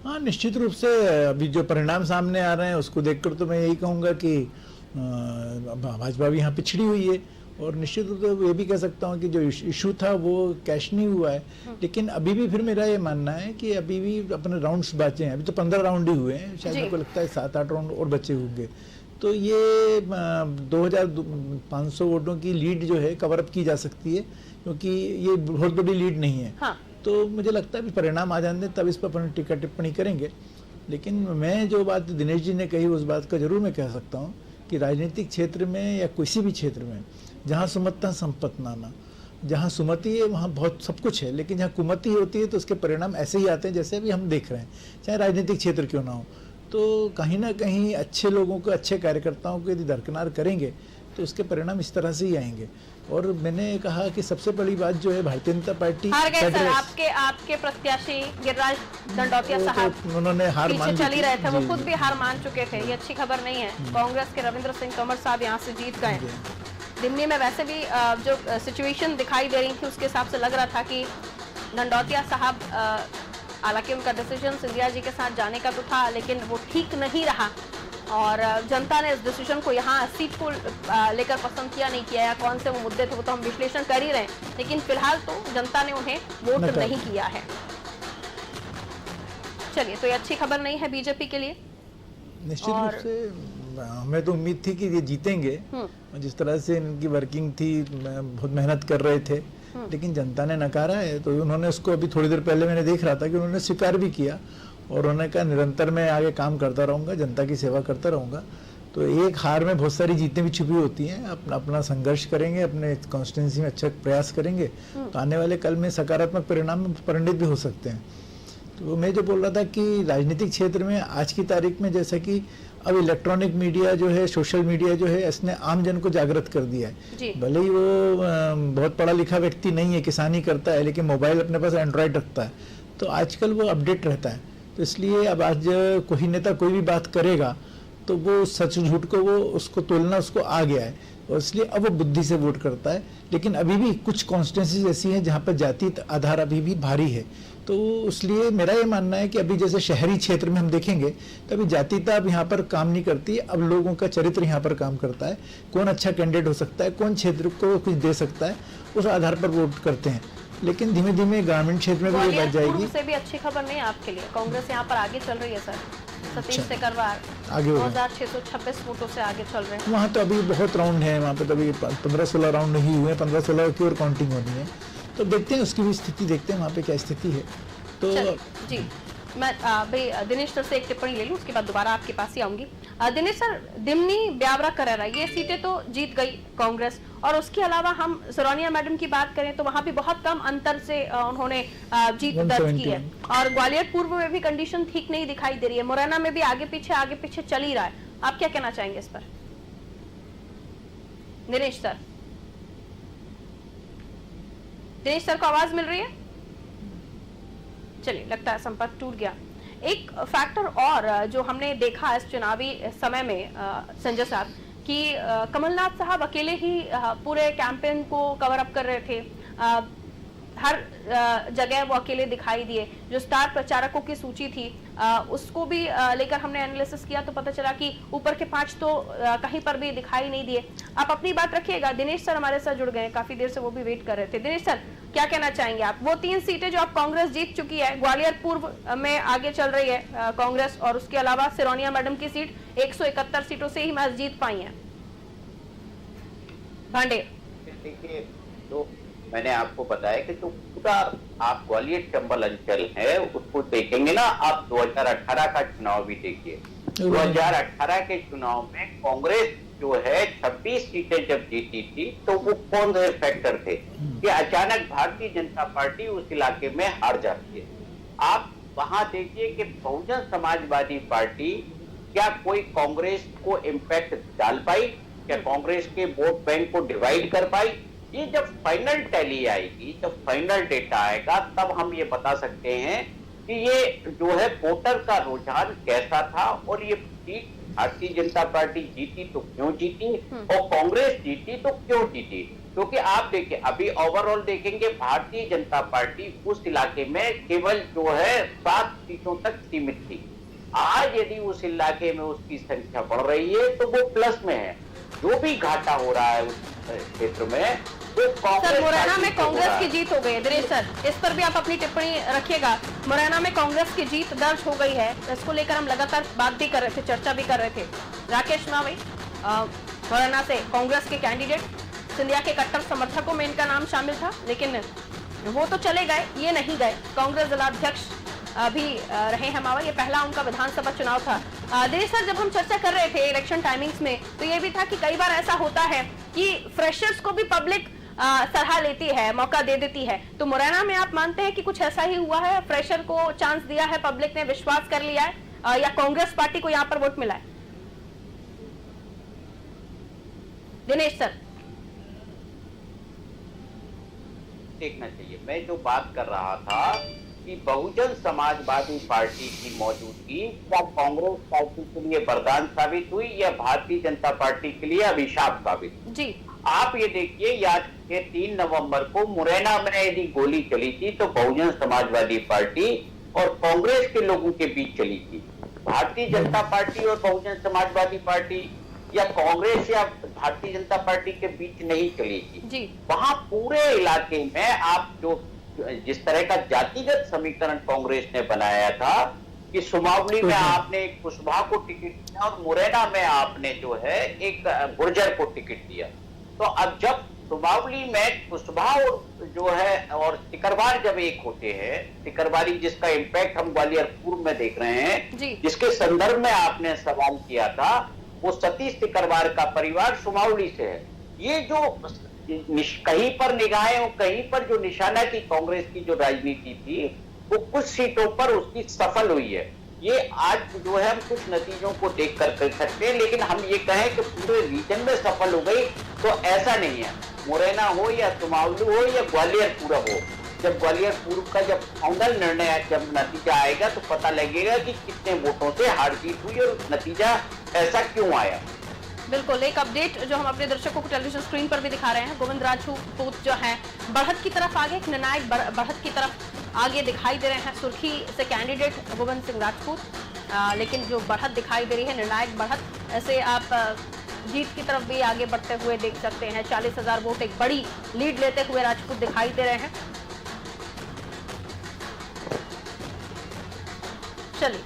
हाँ, निश्चित रूप से अभी जो परिणाम सामने आ रहे हैं उसको देखकर तो मैं यही कहूँगा कि भाजपा भी यहाँ पिछड़ी हुई है, और निश्चित रूप से ये भी कह सकता हूँ कि जो इशू था वो कैश नहीं हुआ है। लेकिन अभी भी फिर मेरा ये मानना है कि अभी भी अपने राउंड्स बचे हैं, अभी तो 15 राउंड ही हुए हैं, शायद मेरे को लगता है 7-8 राउंड और बचे होंगे। तो ये 2500 वोटों की लीड जो है कवर अप की जा सकती है, क्योंकि ये बहुत बड़ी लीड नहीं है। हाँ। तो मुझे लगता है परिणाम आ जाने तब इस पर अपन टीका टिप्पणी करेंगे। लेकिन मैं जो बात दिनेश जी ने कही उस बात का जरूर मैं कह सकता हूँ कि राजनीतिक क्षेत्र में या किसी भी क्षेत्र में जहाँ सुमतता संपत्ति नाना, जहाँ सुमति है वहाँ बहुत सब कुछ है, लेकिन जहाँ कुमति होती है तो उसके परिणाम ऐसे ही आते हैं जैसे अभी हम देख रहे हैं, चाहे राजनीतिक क्षेत्र क्यों ना हो। तो कहीं ना कहीं अच्छे लोगों को, अच्छे कार्यकर्ताओं को यदि दरकिनार करेंगे तो उसके परिणाम इस तरह से ही आएंगे। और मैंने कहा कि सबसे बड़ी बात जो है भारतीय जनता पार्टी हार गए सर, आपके प्रत्याशी गिरिराज दंडौतिया साहब, तो उन्होंने हार मान चल ही रहे थे, वो खुद भी हार मान चुके थे। ये अच्छी खबर नहीं है। कांग्रेस के रविंद्र सिंह तोमर साहब यहाँ से जीत गए। दिल्ली में वैसे भी जो सिचुएशन दिखाई दे रही थी उसके हिसाब से लग रहा था कि दंडौतिया साहब, हालांकि उनका डिसीजन सिंधिया जी के साथ जाने का तो था, लेकिन वो ठीक नहीं रहा और जनता ने इस डिसीजन को यहाँ सीट को लेकर पसंद किया नहीं किया, या कौन से वो मुद्दे थे वो तो हम विश्लेषण कर ही रहे हैं, लेकिन फिलहाल तो जनता ने उन्हें वोट नहीं किया है। चलिए, तो ये अच्छी खबर नहीं है बीजेपी के लिए। निश्चित रूप से हमें तो उम्मीद थी कि ये जीतेंगे, जिस तरह से इनकी वर्किंग थी, बहुत मेहनत कर रहे थे, लेकिन जनता ने नकारा है। तो उन्होंने उसको अभी थोड़ी देर पहले मैंने देख रहा था कि उन्होंने स्वीकार भी किया और उन्होंने कहा निरंतर मैं आगे काम करता रहूंगा, जनता की सेवा करता रहूंगा। तो एक हार में बहुत सारी जीतें भी छुपी होती हैं। अपना संघर्ष करेंगे, अपने कॉन्स्टिट्यूंसी में अच्छा प्रयास करेंगे तो आने वाले कल में सकारात्मक परिणाम परिणित भी हो सकते हैं। तो मैं जो बोल रहा था कि राजनीतिक क्षेत्र में आज की तारीख में जैसा कि अब इलेक्ट्रॉनिक मीडिया जो है, सोशल मीडिया जो है, इसने आम जन को जागृत कर दिया है। भले ही वो बहुत पढ़ा लिखा व्यक्ति नहीं है, किसानी करता है, लेकिन मोबाइल अपने पास एंड्रॉयड रखता है, तो आजकल वो अपडेट रहता है। तो इसलिए अब आज कोई नेता कोई भी बात करेगा तो वो सच झूठ को वो उसको तोलना उसको आ गया है, और इसलिए अब वो बुद्धि से वोट करता है। लेकिन अभी भी कुछ कॉन्स्टिट्यूंसीज ऐसी हैं जहाँ पर जाति आधार अभी भी भारी है। तो इसलिए मेरा ये मानना है कि अभी जैसे शहरी क्षेत्र में हम देखेंगे तो अभी जातीयता अब यहाँ पर काम नहीं करती है, अब लोगों का चरित्र यहाँ पर काम करता है। कौन अच्छा कैंडिडेट हो सकता है, कौन क्षेत्र को कुछ दे सकता है, उस आधार पर वोट करते हैं। लेकिन धीमे धीमे ग्रामीण क्षेत्र में भी बढ़ जाएगी। से भी अच्छी खबर नहीं आपके लिए, कांग्रेस यहाँ पर आगे चल रही है सर। सतीश सेकरवार आगे 2626 वोटों से आगे चल रहे हैं। वहाँ तो अभी बहुत राउंड है, वहाँ पे तो अभी 15-16 राउंड नहीं हुए, 15-16 की और काउंटिंग होनी है। तो देखते हैं उसकी भी स्थिति, देखते हैं वहाँ पे क्या स्थिति है। तो जी, मैं भाई दिनेश सर से एक टिप्पणी ले लूं, उसके बाद दोबारा आपके पास ही आऊंगी। दिनेश सर, दिमनी, ब्यावरा, करेरा, ये सीटें तो जीत गई कांग्रेस, और उसके अलावा हम सोनिया मैडम की बात करें तो वहां भी बहुत कम अंतर से उन्होंने जीत दर्ज की है। और ग्वालियर पूर्व में भी कंडीशन ठीक नहीं दिखाई दे रही है, मुरैना में भी आगे पीछे चल ही रहा है। आप क्या कहना चाहेंगे इस पर दिनेश सर? दिनेश सर को आवाज मिल रही है? चलिए, लगता है संपर्क टूट गया। एक फैक्टर और जो हमने देखा इस चुनावी समय में संजय साहब, कि कमलनाथ साहब अकेले ही पूरे कैंपेन को कवर अप कर रहे थे, हर जगह वो अकेले दिखाई दिए। जो स्टार प्रचारकों की सूची थी उसको भी लेकर हमने एनालिसिस किया तो पता चला कि ऊपर के 5 तो कहीं पर भी दिखाई नहीं दिए। आप अपनी बात रखिएगा। दिनेश सर हमारे साथ जुड़ गए, काफी देर से वो भी वेट कर रहे थे। दिनेश सर, क्या कहना चाहेंगे आप? वो 3 सीटें जो आप कांग्रेस जीत चुकी है, ग्वालियर पूर्व में आगे चल रही है कांग्रेस, और उसके अलावा सोनिया मैडम की सीट 171 सीटों से ही मैच जीत पाई है। भांडे, देखिए, तो मैंने आपको बताया कि जो पूरा आप ग्वालियर चंबल अंचल है उसको देखेंगे ना, आप 2018 का चुनाव भी देखिए। 2018 के चुनाव में कांग्रेस जो है 26 सीटें जब जीती थी तो वो कौन से फैक्टर थे कि अचानक भारतीय जनता पार्टी उस इलाके में हार जाती है। आप वहां देखिए कि बहुजन समाजवादी पार्टी क्या कोई कांग्रेस को इम्पैक्ट डाल पाई, क्या कांग्रेस के वोट बैंक को डिवाइड कर पाई? ये जब फाइनल टैली आएगी, जब फाइनल डेटा आएगा, तब हम ये बता सकते हैं कि ये जो है वोटर का रुझान कैसा था और ये सीट भारतीय जनता पार्टी जीती तो क्यों जीती और कांग्रेस जीती तो क्यों जीती। क्योंकि आप देखिए अभी ओवरऑल देखेंगे भारतीय जनता पार्टी उस इलाके में केवल जो है 7 सीटों तक सीमित थी। आज यदि उस इलाके में उसकी संख्या बढ़ रही है तो वो प्लस में है। जो भी घाटा हो रहा है उस क्षेत्र में वो सर, मुरैना में कांग्रेस की जीत हो गई है। दिनेश सर, इस पर भी आप अपनी टिप्पणी रखिएगा। मुरैना में कांग्रेस की जीत दर्ज हो गई है, इसको लेकर हम लगातार बात भी कर रहे थे, चर्चा भी कर रहे थे। राकेश मावई मुरैना से कांग्रेस के कैंडिडेट, सिंधिया के कट्टर समर्थकों में इनका नाम शामिल था, लेकिन वो तो चले गए, ये नहीं गए। कांग्रेस जिलाध्यक्ष भी रहे हैं मावा, ये पहला उनका विधानसभा चुनाव था। दिनेश सर, जब हम चर्चा कर रहे थे इलेक्शन टाइमिंग्स में, तो ये भी था कि कई बार ऐसा होता है कि फ्रेशर्स को भी पब्लिक सराह लेती है, मौका दे देती है। तो मुरैना में आप मानते हैं कि कुछ ऐसा ही हुआ है, फ्रेशर को चांस दिया है, पब्लिक ने विश्वास कर लिया है, या कांग्रेस पार्टी को यहाँ पर वोट मिला है? दिनेश सर, देखना चाहिए। मैं जो बात कर रहा था कि बहुजन समाजवादी पार्टी की मौजूदगी क्या कांग्रेस पार्टी के लिए वरदान साबित हुई या भारतीय जनता पार्टी के लिए अभिशाप साबित हुई? जी, आप ये देखिए, याद के 3 नवंबर को मुरैना में यदि गोली चली थी तो बहुजन समाजवादी पार्टी और कांग्रेस के लोगों के बीच चली थी। भारतीय जनता पार्टी और बहुजन समाजवादी पार्टी या कांग्रेस या भारतीय जनता पार्टी के बीच नहीं चली थी। वहां पूरे इलाके में आप जो जिस तरह का जातिगत समीकरण कांग्रेस ने बनाया था कि सुमावली में आपने एक कुशवाहा को टिकट दिया और मुरैना में आपने जो है एक गुर्जर को टिकट दिया, तो अब जब सुमावली में कुशवाहा जो है और सिकरवार जब एक होते हैं, सिकरवारी जिसका इम्पैक्ट हम ग्वालियर पूर्व में देख रहे हैं, जिसके संदर्भ में आपने सवाल किया था, वो सतीश सिकरवार का परिवार सुमावली से है। ये जो कहीं पर निगाहें और कहीं पर जो निशाना की कांग्रेस की जो राजनीति थी वो कुछ सीटों पर उसकी सफल हुई है। ये आज जो है हम कुछ नतीजों को देखकर कर सकते हैं, लेकिन हम ये कहें कि पूरे रीजन में सफल हो गई तो ऐसा नहीं है। मुरैना हो या सुमावली हो या ग्वालियर पूर्व हो, जब ग्वालियर पूर्व का जब फाइनल निर्णय जब नतीजा आएगा तो पता लगेगा कि कितने वोटों से हार जीत हुई और नतीजा ऐसा क्यों आया। बिल्कुल, एक अपडेट जो हम अपने दर्शकों को टेलीविजन स्क्रीन पर भी दिखा रहे हैं, गोविंद राजपूत जो है बढ़त की तरफ आगे, एक निर्णायक बढ़त की तरफ आगे दिखाई दे रहे हैं। सुर्खी से कैंडिडेट गोविंद सिंह राजपूत, लेकिन जो बढ़त दिखाई दे रही है, निर्णायक बढ़त, ऐसे आप जीत की तरफ भी आगे बढ़ते हुए देख सकते हैं। 40,000 वोट एक बड़ी लीड लेते हुए राजपूत दिखाई दे रहे हैं। चलिए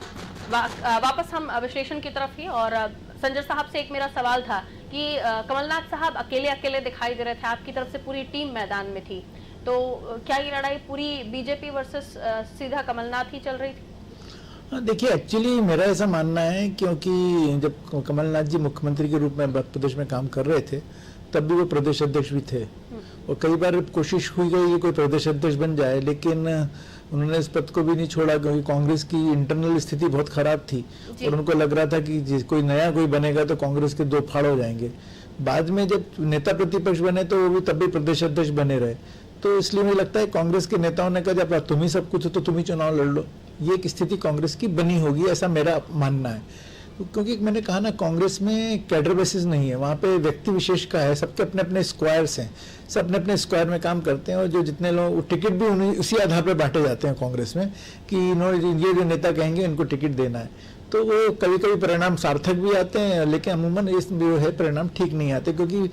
वापस हम विश्लेषण की तरफ ही, और संजय साहब से एक मेरा सवाल था कि कमलनाथ साहब अकेले अकेले दिखाई दे रहे थे, आपकी तरफ से पूरी टीम मैदान में थी, तो क्या ये लड़ाई पूरी बीजेपी वर्सेस सीधा कमलनाथ ही चल रही थी? देखिए, एक्चुअली मेरा ऐसा मानना है, क्योंकि जब कमलनाथ जी मुख्यमंत्री के रूप में मध्य प्रदेश में काम कर रहे थे तब भी वो प्रदेश अध्यक्ष भी थे, और कई बार कोशिश हुई गई कोई प्रदेश अध्यक्ष बन जाए, लेकिन उन्होंने इस पद को भी नहीं छोड़ा, क्योंकि कांग्रेस की इंटरनल स्थिति बहुत खराब थी और उनको लग रहा था कि कोई नया कोई बनेगा तो कांग्रेस के 2 फाड़ हो जाएंगे। बाद में जब नेता प्रतिपक्ष बने तो वो भी तब भी प्रदेश अध्यक्ष बने रहे, तो इसलिए मुझे लगता है कांग्रेस के नेताओं ने कहा जब तुम ही सब कुछ हो तो तुम ही चुनाव लड़ लो, ये एक स्थिति कांग्रेस की बनी होगी, ऐसा मेरा मानना है। क्योंकि मैंने कहा ना, कांग्रेस में कैडर बेसिस नहीं है, वहाँ पे व्यक्ति विशेष का है, सबके अपने अपने स्क्वायर्स हैं, सब अपने अपने स्क्वायर में काम करते हैं, और जो जितने लोग टिकट भी उन्हें उसी आधार पर बांटे जाते हैं कांग्रेस में कि ये जो नेता कहेंगे इनको टिकट देना है, तो वो कभी कभी परिणाम सार्थक भी आते हैं, लेकिन अमूमन इस जो है परिणाम ठीक नहीं आते, क्योंकि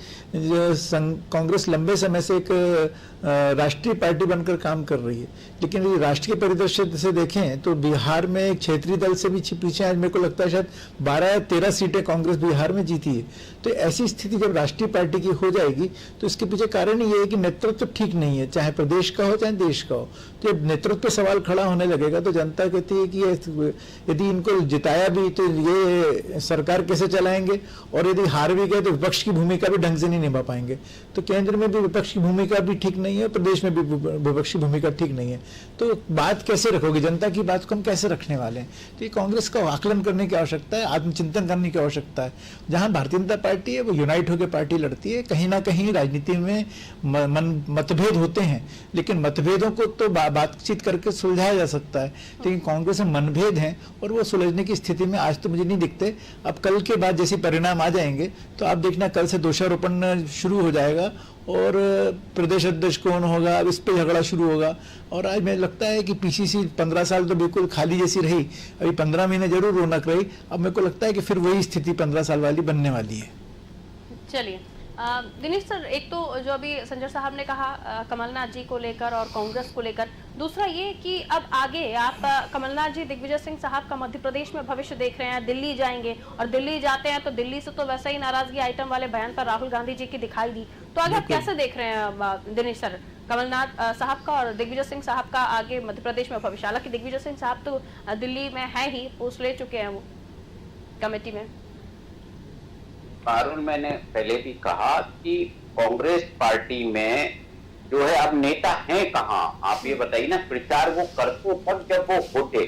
कांग्रेस लंबे समय से एक राष्ट्रीय पार्टी बनकर काम कर रही है, लेकिन यदि राष्ट्रीय परिदृश्य से देखें तो बिहार में एक क्षेत्रीय दल से भी पीछे आज मेरे को लगता है शायद 12 या 13 सीटें कांग्रेस बिहार में जीती है। तो ऐसी स्थिति जब राष्ट्रीय पार्टी की हो जाएगी तो इसके पीछे कारण ये है कि नेतृत्व ठीक नहीं है, चाहे प्रदेश का हो चाहे देश का हो। तो जब नेतृत्व पे सवाल खड़ा होने लगेगा तो जनता कहती है कि यदि इनको जिता जिताया भी तो ये सरकार कैसे चलाएंगे, और यदि हार भी गए तो विपक्ष की भूमिका भी ढंग से नहीं निभा पाएंगे। तो केंद्र में भी विपक्ष की भूमिका भी ठीक नहीं है, प्रदेश में भी विपक्ष की भूमिका ठीक नहीं है। तो बात कैसे रखोगे, जनता की बात को हम कैसे रखने वाले हैं? तो ये कांग्रेस का आकलन करने की आवश्यकता है, आत्मचिंतन करने की आवश्यकता है। जहां भारतीय जनता पार्टी है वो यूनाइट होकर पार्टी लड़ती है। कहीं ना कहीं राजनीति में मतभेद होते हैं, लेकिन मतभेदों को तो बातचीत करके सुलझाया जा सकता है, लेकिन कांग्रेस में मनभेद हैं और वो सुलझने की स्थिति में आज तो मुझे नहीं दिखते। अब कल के बाद जैसे परिणाम आ जाएंगे तो आप देखना कल से दोषारोपण शुरू हो जाएगा और प्रदेश अध्यक्ष कौन होगा, अब इस पे झगड़ा शुरू होगा। और आज मुझे लगता है कि पीसीसी 15 साल तो बिल्कुल खाली जैसी रही, अभी 15 महीने जरूर रौनक रही। अब मेरे को लगता है कि फिर वही स्थिति 15 साल वाली बनने वाली है। चलिए दिनेश सर, एक तो जो अभी संजय साहब ने कहा कमलनाथ जी को लेकर और कांग्रेस को लेकर, दूसरा ये कि अब आगे आप कमलनाथ जी दिग्विजय सिंह साहब का मध्य प्रदेश में भविष्य देख रहे हैं, दिल्ली जाएंगे और दिल्ली जाते हैं तो दिल्ली से तो वैसे ही नाराजगी आइटम वाले बयान पर राहुल गांधी जी की दिखाई दी, तो आगे आप कैसे देख रहे हैं दिनेश सर कमलनाथ साहब का और दिग्विजय सिंह साहब का आगे मध्य प्रदेश में भविष्य? हालांकि दिग्विजय सिंह साहब तो दिल्ली में है ही, पोस्ट ले चुके हैं वो कमेटी में। अरुण, मैंने पहले भी कहा कि कांग्रेस पार्टी में जो है अब नेता हैं कहाँ, आप ये बताइए ना। प्रचार वो करते तब जब वो होते,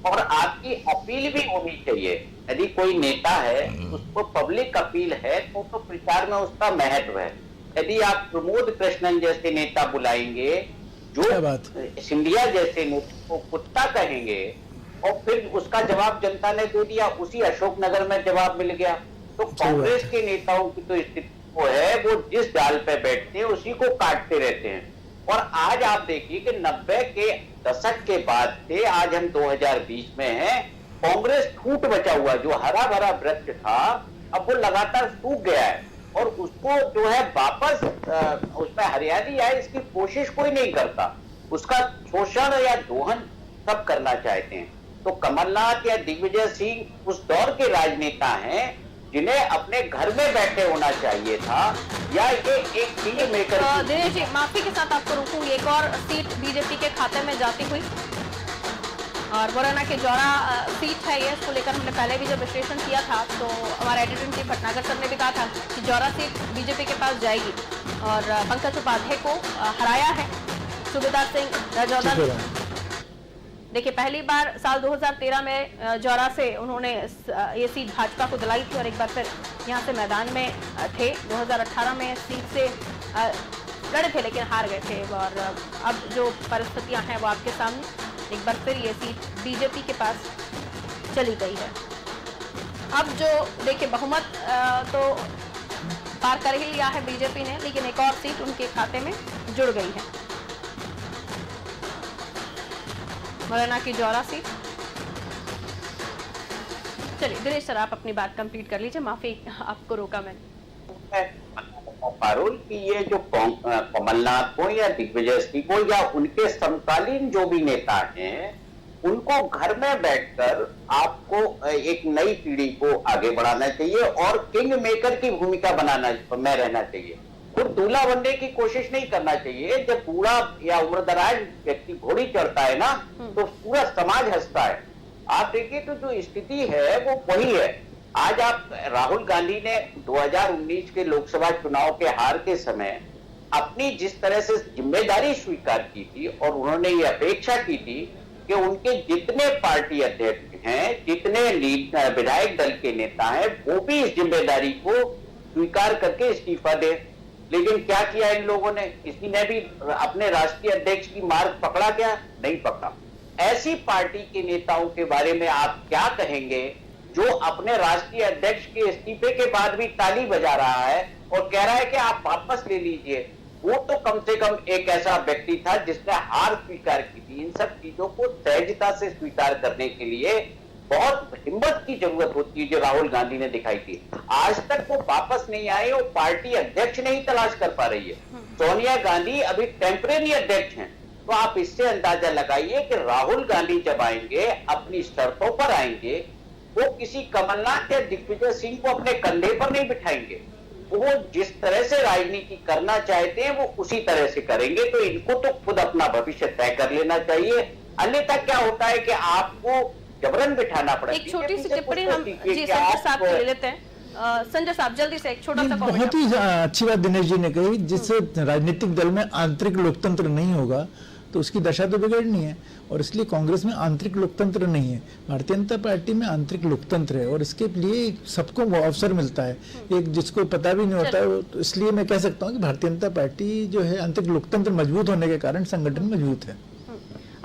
और आपकी अपील भी होनी चाहिए। यदि कोई नेता है उसको पब्लिक अपील है तो प्रचार में उसका महत्व है। यदि आप प्रमोद कृष्णन जैसे नेता बुलाएंगे, जो सिंधिया जैसे नेता को कुत्ता कहेंगे, और फिर उसका जवाब जनता ने दे दिया, उसी अशोकनगर में जवाब मिल गया। तो कांग्रेस के नेताओं की तो स्थिति वो है, वो जिस डाल पे बैठते हैं उसी को काटते रहते हैं। और आज आप देखिए कि 90 के दशक के बाद से आज हम 2020 में हैं, कांग्रेस फूट बचा हुआ, जो हरा भरा वृक्ष था अब वो लगातार सूख गया है, और उसको जो है वापस उसमें हरियाली आए इसकी कोशिश कोई नहीं करता। उसका शोषण या दोहन सब करना चाहते हैं। तो कमलनाथ या दिग्विजय सिंह उस दौर के राजनेता हैं जिन्हें अपने घर में बैठे होना चाहिए था, या ये एक किंग मेकर। दिनेश जी, माफी के साथ आपको रोकूंगी, एक और सीट बीजेपी के खाते में जाती हुई, और मुरैना के जौरा सीट है ये, इसको लेकर हमने पहले भी जब विश्लेषण किया था तो हमारे editor in chief Bhatnagar sir ने भी कहा था कि जौरा सीट बीजेपी के पास जाएगी, और पंकज उपाध्याय को हराया है सुबेदार सिंह रजौदन। देखिए, पहली बार साल 2013 में जौरा से उन्होंने ये सीट भाजपा को दिलाई थी, और एक बार फिर यहाँ से मैदान में थे। 2018 में सीट से लड़े थे लेकिन हार गए थे, और अब जो परिस्थितियां हैं वो आपके सामने, एक बार फिर ये सीट बीजेपी के पास चली गई है। अब जो देखिए बहुमत तो पार कर ही लिया है बीजेपी ने, लेकिन एक और सीट उनके खाते में जुड़ गई है, मुरैना की जौरा सीट। चलिए दिनेश सर, आप अपनी बात कंप्लीट कर लीजिए, माफी आपको रोका मैंने। पारुल की ये जो कमलनाथ को या दिग्विजय सिंह को या उनके समकालीन जो भी नेता हैं, उनको घर में बैठकर आपको एक नई पीढ़ी को आगे बढ़ाना चाहिए और किंग मेकर की भूमिका में रहना चाहिए। खुद दूल्हा बनने की कोशिश नहीं करना चाहिए। जब बूढ़ा या उम्रदराज व्यक्ति घोड़ी चढ़ता है ना, तो पूरा समाज हंसता है। आप देखिए तो जो स्थिति है वो वही है। आज आप राहुल गांधी ने 2019 के लोकसभा चुनाव के हार के समय अपनी जिस तरह से जिम्मेदारी स्वीकार की थी, और उन्होंने ये अपेक्षा की थी कि उनके जितने पार्टी अध्यक्ष हैं, जितने विधायक दल के नेता हैं, वो भी इस जिम्मेदारी को स्वीकार करके इस्तीफा दें। लेकिन क्या किया इन लोगों ने? किसी ने भी अपने राष्ट्रीय अध्यक्ष की मार्ग पकड़ा क्या? नहीं पकड़ा। ऐसी पार्टी के नेताओं के बारे में आप क्या कहेंगे जो अपने राष्ट्रीय अध्यक्ष के इस्तीफे के बाद भी ताली बजा रहा है और कह रहा है कि आप वापस ले लीजिए? वो तो कम से कम एक ऐसा व्यक्ति था जिसने हार स्वीकार की थी। इन सब चीजों को सहजता से स्वीकार करने के लिए बहुत हिम्मत की जरूरत होती है, जो राहुल गांधी ने दिखाई थी। आज तक वो वापस नहीं आए, वो पार्टी अध्यक्ष नहीं तलाश कर पा रही है। सोनिया गांधी अभी टेम्परेरी अध्यक्ष हैं। तो आप इससे अंदाजा लगाइए कि राहुल गांधी जब आएंगे, अपनी शर्तों पर आएंगे, वो किसी कमलनाथ या दिग्विजय सिंह को अपने कंधे पर नहीं बिठाएंगे। वो जिस तरह से राजनीति करना चाहते हैं वो उसी तरह से करेंगे। तो इनको तो खुद अपना भविष्य तय कर लेना चाहिए। अन्यथा क्या होता है कि आपको जबरन बिठाना पड़ा। एक छोटी सी टिप्पणी हम जी संजय साहब ले लेते हैं। संजय साहब जल्दी से एक छोटा सा कमेंट। बहुत ही अच्छी बात दिनेश जी ने कही, जिससे राजनीतिक दल में आंतरिक लोकतंत्र नहीं होगा तो उसकी दशा तो बिगड़नी है, और इसलिए कांग्रेस में आंतरिक लोकतंत्र नहीं है। भारतीय जनता पार्टी में आंतरिक लोकतंत्र है और इसके लिए सबको वो अवसर मिलता है, एक जिसको पता भी नहीं होता है। तो इसलिए मैं कह सकता हूँ कि भारतीय जनता पार्टी जो है आंतरिक लोकतंत्र मजबूत होने के कारण संगठन मजबूत है।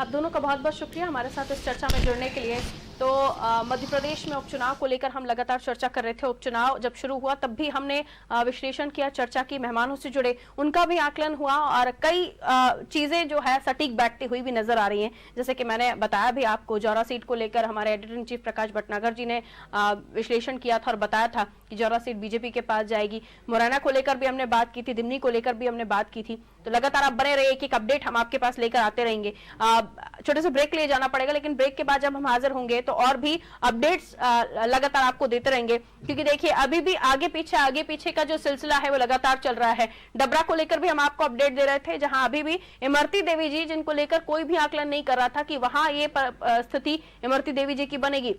आप दोनों का बहुत बहुत शुक्रिया हमारे साथ इस चर्चा में जुड़ने के लिए। तो मध्य प्रदेश में उपचुनाव को लेकर हम लगातार चर्चा कर रहे थे। उपचुनाव जब शुरू हुआ तब भी हमने विश्लेषण किया, चर्चा की, मेहमानों से जुड़े, उनका भी आकलन हुआ और कई चीजें जो है सटीक बैठती हुई भी नजर आ रही हैं। जैसे कि मैंने बताया भी आपको, जौरा सीट को लेकर हमारे एडिटर इन चीफ प्रकाश भटनागर जी ने विश्लेषण किया था और बताया था कि जौरा सीट बीजेपी के पास जाएगी। मुरैना को लेकर भी हमने बात की थी, दिमनी को लेकर भी हमने बात की थी। तो लगातार आप बने रहिए, एक अपडेट हम आपके पास लेकर आते रहेंगे। छोटे से ब्रेक लिए जाना पड़ेगा, लेकिन ब्रेक के बाद जब हम हाजिर होंगे तो और भी अपडेट्स लगातार आपको देते रहेंगे, क्योंकि देखिए अभी भी आगे पीछे का जो सिलसिला है वो लगातार चल रहा है। डबरा को लेकर भी हम आपको अपडेट दे रहे थे, जहां अभी भी इमरती देवी जी, जिनको लेकर कोई भी आकलन नहीं कर रहा था कि वहां ये स्थिति इमरती देवी जी की बनेगी,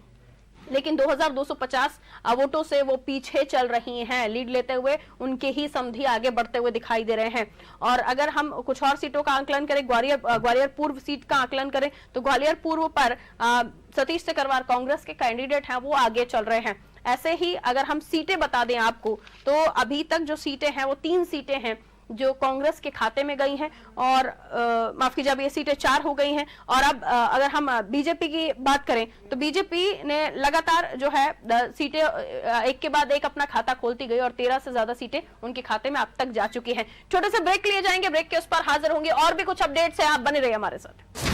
लेकिन 2250 वोटों से वो पीछे चल रही हैं। लीड लेते हुए उनके ही समधी आगे बढ़ते हुए दिखाई दे रहे हैं। और अगर हम कुछ और सीटों का आकलन करें, ग्वालियर पूर्व सीट का आकलन करें, तो ग्वालियर पूर्व पर सतीश सिकरवार कांग्रेस के कैंडिडेट हैं, वो आगे चल रहे हैं। ऐसे ही अगर हम सीटें बता दें आपको, तो अभी तक जो सीटें हैं वो 3 सीटें हैं जो कांग्रेस के खाते में गई हैं, और माफ कीजिए अब ये सीटें 4 हो गई हैं। और अब अगर हम बीजेपी की बात करें तो बीजेपी ने लगातार जो है सीटें एक के बाद एक अपना खाता खोलती गई और 13 से ज्यादा सीटें उनके खाते में अब तक जा चुकी हैं। छोटे से ब्रेक लिए जाएंगे, ब्रेक के उस पर हाजिर होंगे, और भी कुछ अपडेट्स है, आप बने रहिए हमारे साथ।